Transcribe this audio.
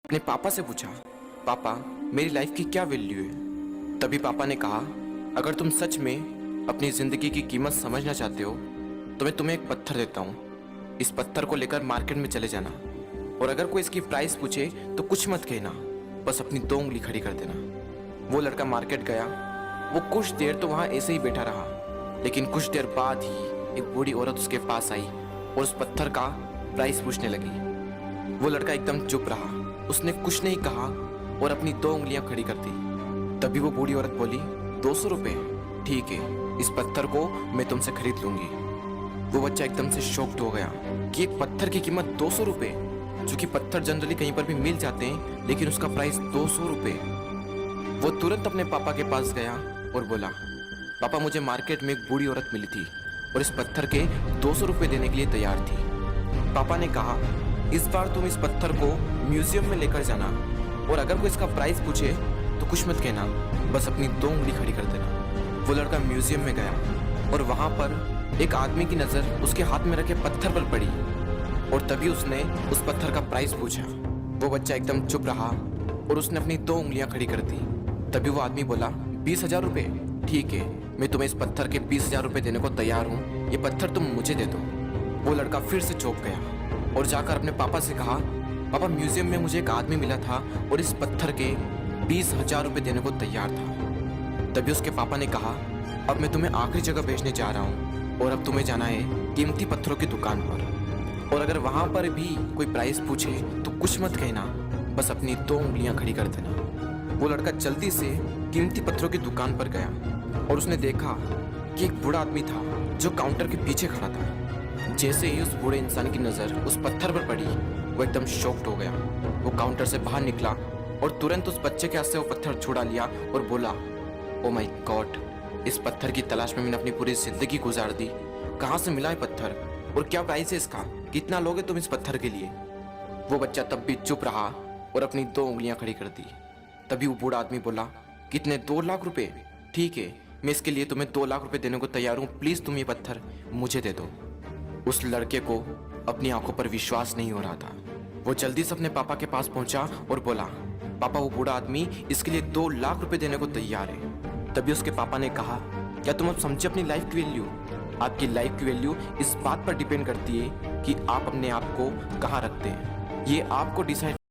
अपने पापा से पूछा, पापा मेरी लाइफ की क्या वैल्यू है। तभी पापा ने कहा, अगर तुम सच में अपनी ज़िंदगी की कीमत समझना चाहते हो तो मैं तुम्हें एक पत्थर देता हूँ। इस पत्थर को लेकर मार्केट में चले जाना और अगर कोई इसकी प्राइस पूछे तो कुछ मत कहना, बस अपनी 2 उंगली खड़ी कर देना। वो लड़का मार्केट गया। वो कुछ देर तो वहाँ ऐसे ही बैठा रहा, लेकिन कुछ देर बाद ही एक बूढ़ी औरत उसके पास आई और उस पत्थर का प्राइस पूछने लगी। वो लड़का एकदम चुप रहा, उसने कुछ नहीं कहा और अपनी 2 उंगलियां खड़ी कर दी। तभी वो बूढ़ी औरत बोली, 200 रुपये, ठीक है, इस पत्थर को मैं तुमसे खरीद लूंगी। वो बच्चा एकदम से शॉक्ड हो गया कि एक पत्थर की कीमत 200 रुपये, जो कि पत्थर जनरली कहीं पर भी मिल जाते हैं, लेकिन उसका प्राइस 200 रुपये। वो तुरंत अपने पापा के पास गया और बोला, पापा मुझे मार्केट में एक बूढ़ी औरत मिली थी और इस पत्थर के 200 रुपये देने के लिए तैयार थी। पापा ने कहा, इस बार तुम इस पत्थर को म्यूजियम में लेकर जाना और अगर कोई इसका प्राइस पूछे तो कुछ मत कहना, बस अपनी 2 उंगली खड़ी कर देना। वो लड़का म्यूजियम में गया और वहां पर एक आदमी की नज़र उसके हाथ में रखे पत्थर पर पड़ी और तभी उसने उस पत्थर का प्राइस पूछा। वो बच्चा एकदम चुप रहा और उसने अपनी 2 उंगलियां खड़ी कर दी। तभी वो आदमी बोला, 20,000 रुपये, ठीक है, मैं तुम्हें इस पत्थर के 20,000 रुपये देने को तैयार हूँ, ये पत्थर तुम मुझे दे दो। वो लड़का फिर से चौंक गया और जाकर अपने पापा से कहा, पापा म्यूजियम में मुझे एक आदमी मिला था और इस पत्थर के 20,000 रुपये देने को तैयार था। तभी उसके पापा ने कहा, अब मैं तुम्हें आखिरी जगह भेजने जा रहा हूँ और अब तुम्हें जाना है कीमती पत्थरों की दुकान पर और अगर वहाँ पर भी कोई प्राइस पूछे तो कुछ मत कहना, बस अपनी 2 उंगलियां खड़ी कर देना। वो लड़का जल्दी से कीमती पत्थरों की दुकान पर गया और उसने देखा कि एक बूढ़ा आदमी था जो काउंटर के पीछे खड़ा था। जैसे ही उस बूढ़े इंसान की नज़र उस पत्थर पर पड़ी, वो एकदम शॉक्ड हो गया। वो काउंटर से बाहर निकला और तुरंत उस बच्चे के हाथ से वो पत्थर छुड़ा लिया और बोला, ओ माय गॉड, इस पत्थर की तलाश में मैंने अपनी पूरी जिंदगी गुजार दी। कहाँ से मिला है पत्थर और क्या प्राइस है इसका, कितना लोगे तुम इस पत्थर के लिए। वो बच्चा तब भी चुप रहा और अपनी 2 उंगलियां खड़ी कर दी। तभी वो बूढ़ा आदमी बोला, कितने, 2 लाख रुपए, ठीक है, मैं इसके लिए तुम्हें 2 लाख रुपए देने को तैयार हूँ, प्लीज तुम ये पत्थर मुझे दे दो। उस लड़के को अपनी आंखों पर विश्वास नहीं हो रहा था। वो जल्दी से अपने पापा के पास पहुंचा और बोला, पापा वो बूढ़ा आदमी इसके लिए 2 लाख रुपए देने को तैयार है। तभी उसके पापा ने कहा, क्या तुम अब समझे अपनी लाइफ की वैल्यू। आपकी लाइफ की वैल्यू इस बात पर डिपेंड करती है कि आप अपने आप को कहाँ रखते हैं। ये आपको डिसाइड